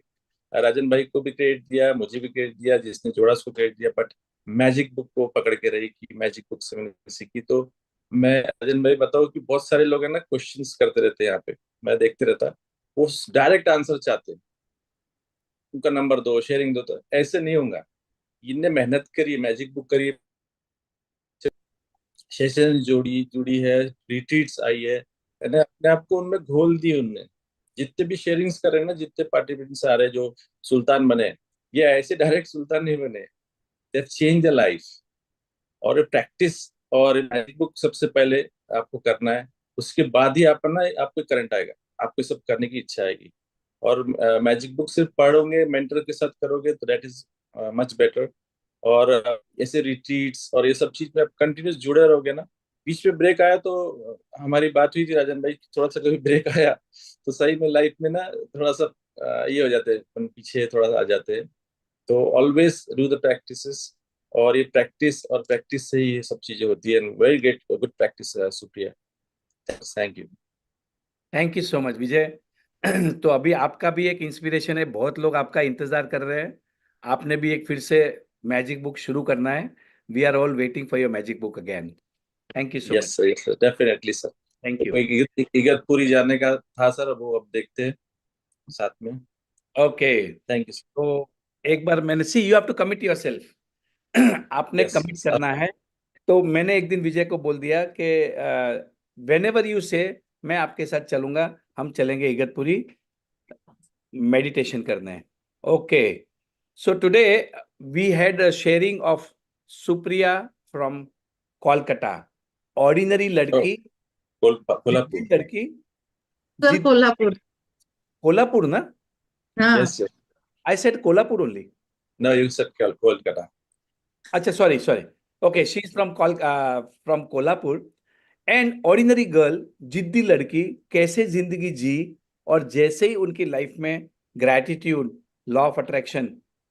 राजन भाई को भी क्रेडिट दिया, मुझे भी क्रेडिट दिया, जिसने जोड़ा उसको क्रेडिट दिया, बट मैजिक बुक को पकड़ के रही कि मैजिक बुक से मैंने सीखी। तो मैं राजन भाई बताऊँ कि बहुत सारे लोग हैं ना, क्वेश्चंस करते रहते हैं यहाँ पे, मैं देखते रहता, वो डायरेक्ट आंसर चाहते हैं, उनका नंबर दो, शेयरिंग दो। तो ऐसे नहीं होगा। इनने मेहनत करी, मैजिक बुक करी, सेशन जोड़ी जुड़ी है, रिट्रीट्स आई है ना, अपने आप को उनमें घोल दी उनने। जितने भी शेयरिंग्स कर रहे हैं ना, जितने पार्टिसिपेंट्स आ रहे हैं जो सुल्तान बने, ये ऐसे डायरेक्ट सुल्तान नहीं बने, दे चेंज द लाइफ। और प्रैक्टिस और मैजिक बुक सबसे पहले आपको करना है, उसके बाद ही आप ना आपको करंट आएगा, आपको सब करने की इच्छा आएगी। और मैजिक बुक सिर्फ पढ़ोगे, मेंटर के साथ करोगे तो दैट इज मच बेटर। और ऐसे रिट्रीट्स और ये सब चीज में आप कंटिन्यूस जुड़े रहोगे ना। बीच में ब्रेक आया तो हमारी बात हुई थी राजन भाई, थोड़ा सा कभी ब्रेक आया तो सही में लाइफ में ना थोड़ा सा ये हो जाते हैं, अपन पीछे थोड़ा सा आ जाते हैं। तो ऑलवेज डू द प्रैक्टिसेस, और ये प्रैक्टिस से ही ये सब चीजें होती है। Very great, good practice Supriya, thank you. Thank you so much Vijay. तो अभी आपका भी एक इंस्पिरेशन है, बहुत लोग आपका इंतजार कर रहे हैं। आपने भी एक फिर से मैजिक बुक शुरू करना है। We are all waiting for your magic book again. Thank you so yes much. Sir, yes sir, definitely sir. Thank you. Igatpuri जाने का था सर, वो अब देखते हैं साथ में। ओके। Thank you sir. तो एक बार मैंने see you have to commit yourself. आपने यस कमिट यस करना है। तो मैंने एक दिन विजय को बोल दिया कि वेन एवर यू से मैं आपके साथ चलूंगा, हम चलेंगे इगतपुरी मेडिटेशन करने। Okay. So today we had a sharing of Supriya from Kolkata. Ordinary लड़की, जिद्दी कोल्हापुर। लड़की, सर जिद कोल्हापुर। कोल्हापुर ना? हाँ। Yes yes. I said Kolhapur only. No, you said Kolkata. अच्छा, sorry sorry. Okay, she is from Kolhapur. And ordinary girl, जिद्दी लड़की, कैसे जिंदगी जी, और जैसे ही उनकी लाइफ में ग्रैटिट्यूड, लॉ ऑफ अट्रैक्शन,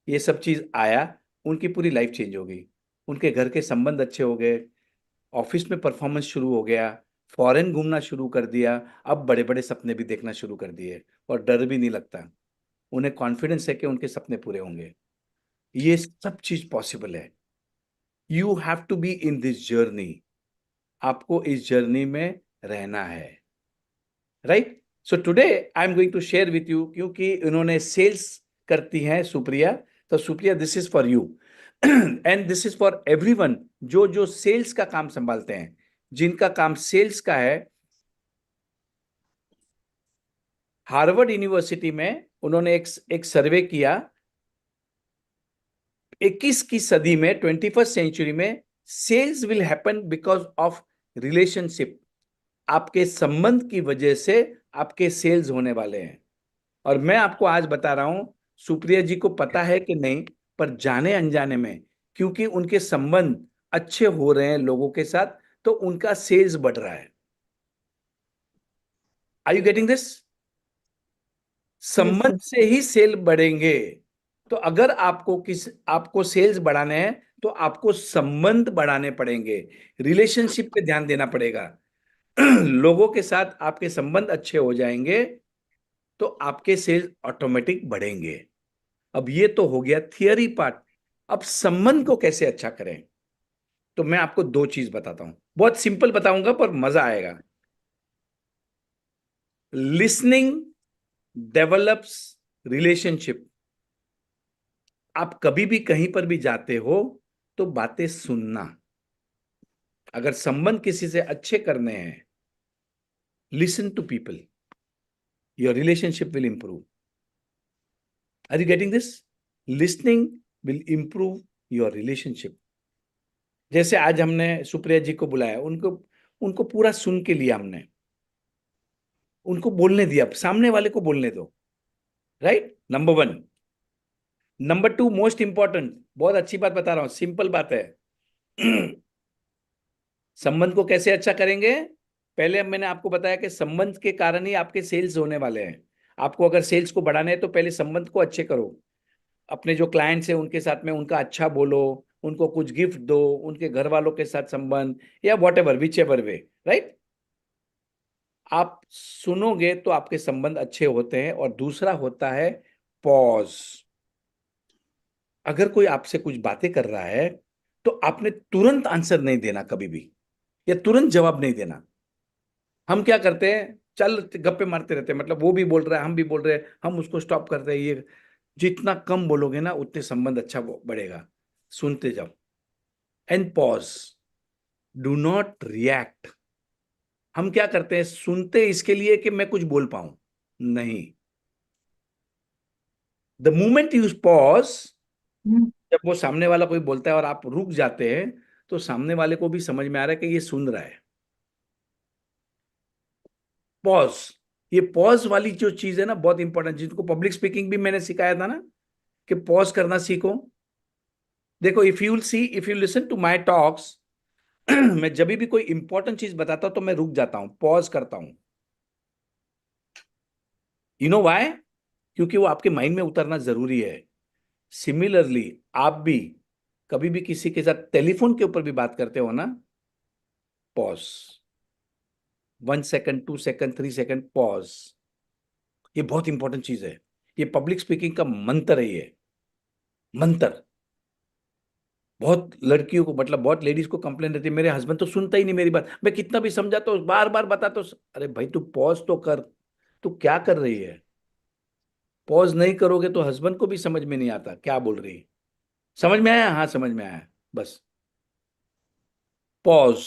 ये सब चीज आया, उनकी पूरी लाइफ चेंज हो गई। उनके घर के संबंध अच्छे हो गए, ऑफिस में परफॉर्मेंस शुरू हो गया, फॉरेन घूमना शुरू कर दिया, अब बड़े बड़े सपने भी देखना शुरू कर दिए, और डर भी नहीं लगता। उन्हें कॉन्फिडेंस है कि उनके सपने पूरे होंगे। ये सब चीज पॉसिबल है। You have to be in this journey. आपको इस जर्नी में रहना है, right? So today I am going to share with you, क्योंकि इन्होंने सेल्स करती हैं सुप्रिया। तो Supriya, this is for you and this is for everyone जो जो सेल्स का काम संभालते हैं, जिनका काम सेल्स का है। हार्वर्ड यूनिवर्सिटी में उन्होंने एक सर्वे किया, 21 की सदी में, 21st सेंचुरी में, sales will happen because of relationship. आपके संबंध की वजह से आपके सेल्स होने वाले हैं। और मैं आपको आज बता रहा हूं, सुप्रिया जी को पता है कि नहीं, पर जाने अनजाने में, क्योंकि उनके संबंध अच्छे हो रहे हैं लोगों के साथ, तो उनका सेल्स बढ़ रहा है। Are you getting this? Yes संबंध सर। से ही सेल बढ़ेंगे। तो अगर आपको सेल्स बढ़ाने हैं, तो आपको संबंध बढ़ाने पड़ेंगे, रिलेशनशिप पे ध्यान देना पड़ेगा। लोगों के साथ आपके संबंध अच्छे हो जाएंगे, तो आपके सेल्स ऑटोमेटिक बढ़ेंगे। अब ये तो हो गया थियरी पार्ट। अब संबंध को कैसे अच्छा करें, तो मैं आपको दो चीज बताता हूं, बहुत सिंपल बताऊंगा पर मजा आएगा। Listening develops relationship. आप कभी भी कहीं पर भी जाते हो, तो बातें सुनना। अगर संबंध किसी से अच्छे करने हैं, listen to people, your relationship will improve. Are you getting this? Listening will improve your relationship. जैसे आज हमने सुप्रिया जी को बुलाया, उनको उनको पूरा सुन के लिया हमने, उनको बोलने दिया, सामने वाले को बोलने दो, right? Number one. Number two, most important, बहुत अच्छी बात बता रहा हूं, सिंपल बात है। संबंध को कैसे अच्छा करेंगे? पहले मैंने आपको बताया कि संबंध के कारण ही आपके सेल्स होने वाले हैं। आपको अगर सेल्स को बढ़ाना है, तो पहले संबंध को अच्छे करो। अपने जो क्लाइंट्स हैं उनके साथ में उनका अच्छा बोलो, उनको कुछ गिफ्ट दो, उनके घर वालों के साथ संबंध, या what ever, which ever way, right? आप सुनोगे तो आपके संबंध अच्छे होते हैं। और दूसरा होता है पॉज। अगर कोई आपसे कुछ बातें कर रहा है, तो आपने तुरंत आंसर नहीं देना कभी भी, या तुरंत जवाब नहीं देना। हम क्या करते हैं, चल गप्पे मारते रहते हैं, मतलब वो भी बोल रहा है, हम भी बोल रहे हैं, हम उसको स्टॉप करते हैं। ये जितना कम बोलोगे ना, उतने संबंध अच्छा बढ़ेगा। सुनते जाओ and pause, do not react. हम क्या करते हैं, सुनते इसके लिए कि मैं कुछ बोल पाऊं, नहीं, द मोमेंट यू पॉज, हम्म, जब वो सामने वाला कोई बोलता है और आप रुक जाते हैं, तो सामने वाले को भी समझ में आ रहा है कि ये सुन रहा है। पॉज, ये पॉज वाली जो चीज है ना, बहुत इंपॉर्टेंट, जिनको पब्लिक स्पीकिंग भी मैंने सिखाया था ना, कि पॉज करना सीखो। देखो, if you listen to my talks, मैं जब भी कोई इंपॉर्टेंट चीज बताता हूं तो मैं रुक जाता हूं, पॉज करता हूं। You know why? क्योंकि वो आपके माइंड में उतरना जरूरी है। सिमिलरली, आप भी कभी भी किसी के साथ टेलीफोन के ऊपर भी बात करते हो ना, pause, 1 second, 2 second, 3 second, pause. ये बहुत इंपॉर्टेंट चीज है। ये पब्लिक स्पीकिंग का मंत्र है, ये मंत्र। बहुत लड़कियों को, मतलब बहुत लेडीज को कंप्लेन रहती है, मेरे हस्बैंड तो सुनता ही नहीं मेरी बात, मैं कितना भी समझाता हूँ, बार बार बताता हूँ। अरे भाई, तू पॉज तो कर। तू क्या कर रही है? पॉज नहीं करोगे तो हस्बैंड को भी समझ में नहीं आता क्या बोल रही है। समझ में आया? हाँ, समझ में आया। बस पॉज,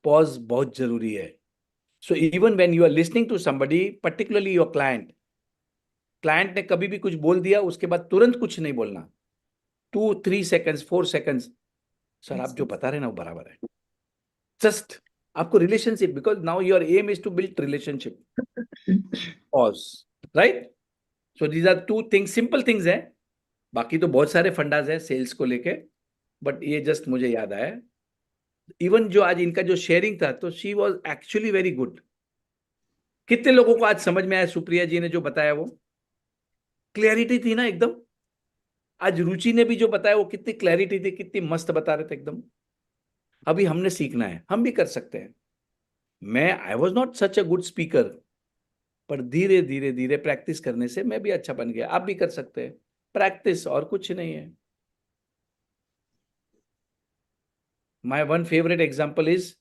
पॉज बहुत जरूरी है। So even when you are listening to somebody, particularly your client, client ने कभी भी कुछ बोल दिया, उसके बाद तुरंत कुछ नहीं बोलना। 2, 3 सेकंड्स, 4 सेकंड्स, सर आप जो बता रहे हैं ना वो बराबर है। जस्ट आपको relationship, because now your aim is to build relationship. Pause, right? So these are two things, simple things है। बाकी तो बहुत सारे फंडाज है सेल्स को लेके, बट ये जस्ट मुझे याद आया। इवन जो आज इनका जो शेयरिंग था, तो she was actually very good. कितने लोगों को आज समझ में आया सुप्रिया जी ने जो बताया? वो क्लैरिटी थी ना एकदम। आज रुचि ने भी जो बताया वो कितनी क्लैरिटी थी, कितनी मस्त बता रहे थे एकदम। अभी हमने सीखना है, हम भी कर सकते हैं। I was not such a good speaker, पर धीरे धीरे धीरे प्रैक्टिस करने से मैं भी अच्छा बन गया। आप भी कर सकते हैं, प्रैक्टिस, और कुछ नहीं है। My one favourite example is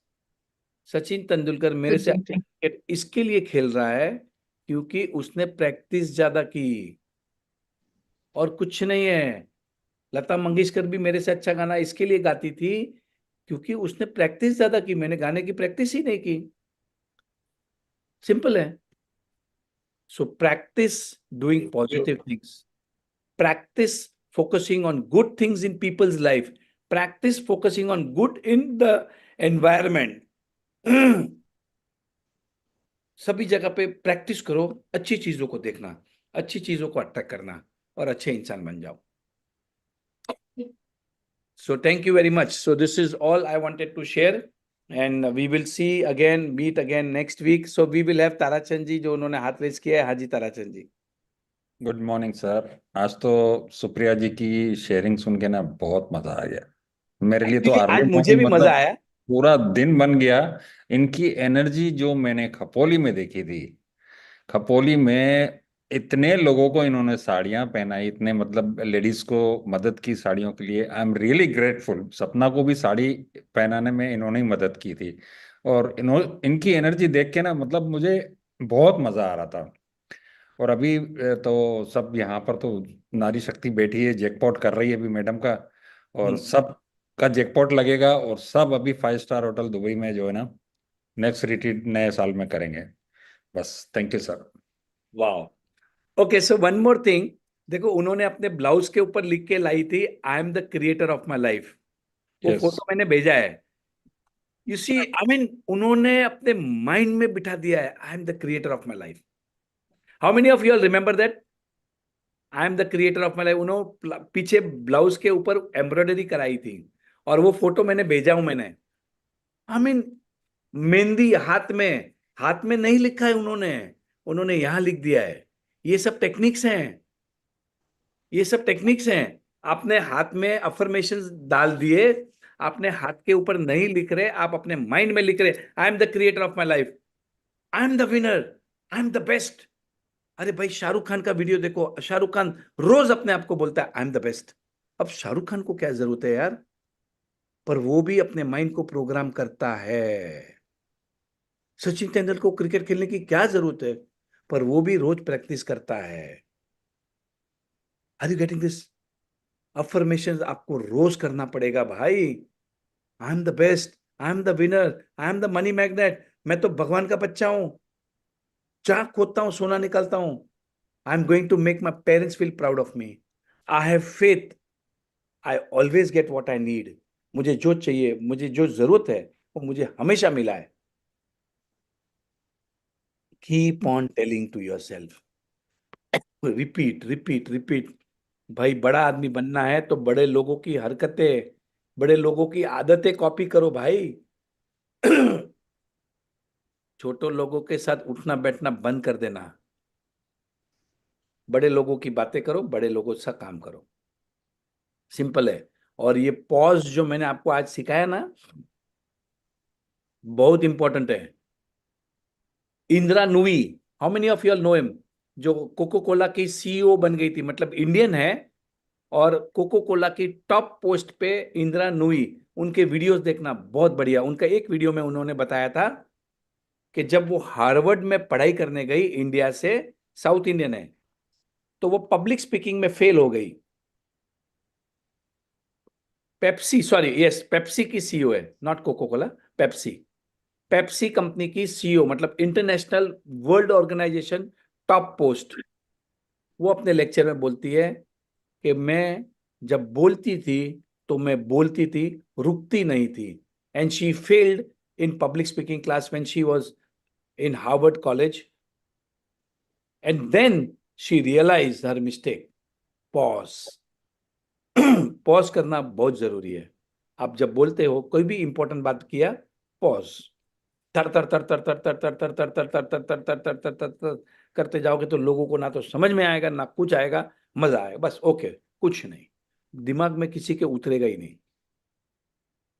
Sachin Tendulkar. मेरे से सचिन अच्छा जी। क्रिकेट इसके लिए खेल रहा है क्योंकि उसने प्रैक्टिस ज्यादा की, और कुछ नहीं है। लता मंगेशकर भी मेरे से अच्छा गाना इसके लिए गाती थी क्योंकि उसने प्रैक्टिस ज्यादा की, मैंने गाने की प्रैक्टिस ही नहीं की। सिंपल है। So practice doing positive things, practice focusing on good things in people's life, practice focusing on good in the environment. सभी जगह पे प्रैक्टिस करो, अच्छी चीजों को देखना, अच्छी चीजों को अट्रैक्ट करना, और अच्छे इंसान बन जाओ। So thank you very much. So this is all I wanted to share, and we will see again, meet again next week. So we will have Tarachand जी, जो उन्होंने हाथ रेस किया है। हाँ जी, Tarachand ji. Good morning sir. आज तो सुप्रिया जी की शेयरिंग सुन के ना बहुत मजा आ गया। मेरे लिए तो अर्ली आज मुझे मॉर्निंग भी मजा मतलब आया। पूरा दिन बन गया। इनकी एनर्जी जो मैंने खपोली में देखी थी, खपोली में इतने लोगों को इन्होंने साड़ियां पहनाई, इतने मतलब लेडीज को मदद की साड़ियों के लिए। I am really grateful. सपना को भी साड़ी पहनाने में इन्होंने ही मदद की थी। और इनकी एनर्जी देख के ना मतलब मुझे बहुत मजा आ रहा था। और अभी तो सब यहाँ पर तो नारी शक्ति बैठी है, जैकपॉट कर रही है अभी मैडम का। और हम्म, सब का जैकपॉट लगेगा, और सब अभी 5 स्टार होटल दुबई में जो है ना नेक्स्ट रिट्रीट नए साल में करेंगे। बस थैंक यू सर। वाह। Okay, so one more thing. देखो, उन्होंने अपने ब्लाउज के ऊपर लिख के लाई थी, आई am the creator of my life. वो यस। फोटो मैंने भेजा है। यू सी, आई मीन, उन्होंने अपने माइंड में बिठा दिया है, आई am the creator of my life. How many of you all remember that? I am the creator of my life. उन्होंने पीछे ब्लाउज के ऊपर एम्ब्रॉयडरी कराई थी, और वो फोटो मैंने भेजा हूं मैंने। आई मीन, मेहंदी हाथ में नहीं लिखा है उन्होंने, उन्होंने यहां लिख दिया है। ये सब टेक्निक्स हैं, ये सब टेक्निक्स हैं। आपने हाथ में अफर्मेशन डाल दिए, आपने हाथ के ऊपर नहीं लिख रहे, आप अपने माइंड में लिख रहे, आई am the creator of my life, I am the winner, I am the best. अरे भाई, शाहरुख खान का वीडियो देखो, शाहरुख खान रोज अपने आप को बोलता है आई एम द बेस्ट। अब शाहरुख खान को क्या जरूरत है यार? पर वो भी अपने माइंड को प्रोग्राम करता है। सचिन तेंदुलकर को क्रिकेट खेलने की क्या जरूरत है? पर वो भी रोज प्रैक्टिस करता है। Are you getting this? Affirmation आपको रोज करना पड़ेगा भाई। I am the best, I am the winner, I am the money magnet, मैं तो भगवान का बच्चा हूं। जहां खोदता हूं सोना निकालता हूं. I am going to make my parents feel proud of me. I have faith. I always get what I need. मुझे जो चाहिए, मुझे जो जरूरत है, वो मुझे हमेशा मिला है. Keep on telling to yourself. Repeat repeat repeat. भाई बड़ा आदमी बनना है तो बड़े लोगों की हरकतें, बड़े लोगों की आदतें कॉपी करो भाई. छोटे लोगों के साथ उठना बैठना बंद कर देना. बड़े लोगों की बातें करो, बड़े लोगों से काम करो. सिंपल है. और ये पॉज जो मैंने आपको आज सिखाया ना, बहुत इंपॉर्टेंट है. Indira Nooyi, how many of you all know him? जो कोको कोला की सीईओ बन गई थी, मतलब इंडियन है और कोको कोला की टॉप पोस्ट पे इंदिरा नुई. उनके वीडियोस देखना बहुत बढ़िया. उनका एक वीडियो में उन्होंने बताया था कि जब वो हार्वर्ड में पढ़ाई करने गई इंडिया से, साउथ इंडियन है, तो वो पब्लिक स्पीकिंग में फेल हो गई. पेप्सी, सॉरी, यस, पेप्सी की सीईओ है, not coca cola, Pepsi. Pepsi company की सीईओ, मतलब international world organisation top post. वो अपने लेक्चर में बोलती है कि मैं जब बोलती थी तो मैं बोलती थी, रुकती नहीं थी. And she failed in public speaking class when she was in Harvard college. And then she realised her mistake. Pause. Pause करना बहुत जरूरी है. आप जब बोलते हो कोई भी इंपॉर्टेंट बात किया, पॉज. तर तर तर तर तर तर तर तर तर तर तर तर तर तर तर तर तर तर करते जाओगे तो लोगों को ना तो समझ में आएगा ना कुछ आएगा. मजा आएगा बस. ओके, कुछ नहीं, दिमाग में किसी के उतरेगा ही नहीं.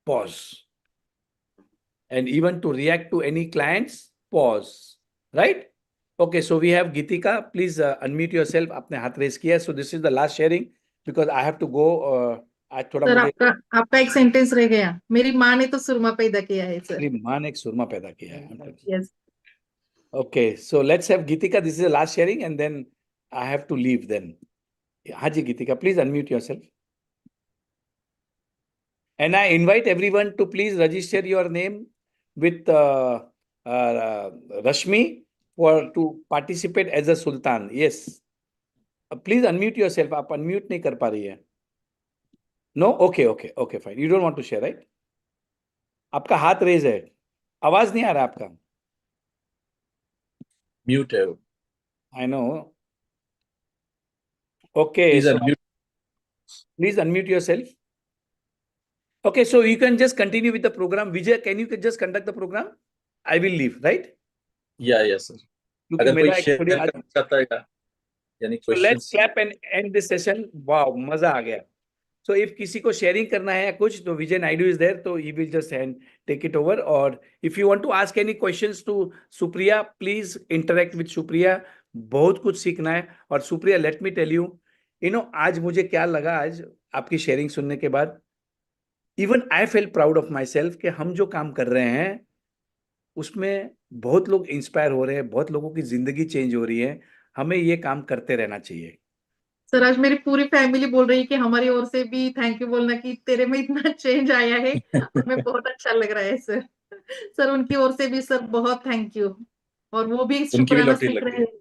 Pause. And even to react to any clients, pause. Right. Okay, so we have Gitika. Please unmute yourself. आपने हाथ रेस किया, so this is the last sharing because I have to go. आज थोड़ा सर मुझे, आपका एक सेंटेंस रह गया, मेरी माँ ने तो सुरमा पैदा किया है सर. मेरी माँ ने एक सुरमा पैदा किया है. Yes. Okay, so let's have Geetika. This is the last sharing, and then I have to leave. Then, Haji Geetika, please unmute yourself. And I invite everyone to please register your name with Rashmi for to participate as a Sultan. Yes, please unmute yourself. आप unmute नहीं कर पा रही है. No, okay, okay, okay, fine. You don't want to share, right? आपका हाथ raise है, आवाज नहीं आ रहा आपका. म्यूट है वो. I know. Okay, please so unmute. please unmute yourself. Okay, so you can just continue with the program. Vijay, can you just conduct the program? I will leave, right? या sir. क्योंकि अगर कोई मेरा share actually आज, करना चाहता है यानी so let's questions. clap and end this session. Wow, मजा आ गया. So if किसी को sharing करना है या कुछ, तो Vijay Naidu is there, तो he will just take it over. Or if you want to ask any questions to Supriya, please interact with Supriya. बहुत कुछ सीखना है. और Supriya, let me tell you, आज मुझे क्या लगा, आज आपकी शेयरिंग सुनने के बाद, even I fail proud of my self कि हम जो काम कर रहे हैं उसमें बहुत लोग इंस्पायर हो रहे हैं, बहुत लोगों की जिंदगी चेंज हो रही है. हमें ये काम करते रहना चाहिए. सर आज मेरी पूरी फैमिली बोल रही है कि हमारी ओर से भी थैंक यू बोलना कि तेरे में इतना चेंज आया है, हमें बहुत अच्छा लग रहा है सर. सर उनकी ओर से भी सर बहुत थैंक यू. और वो भी उनकी भी शुक्राना लॉटरी सीख लग रहे गई. हैं.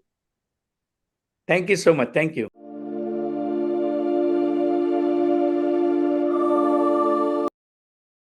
Thank you so much. Thank you.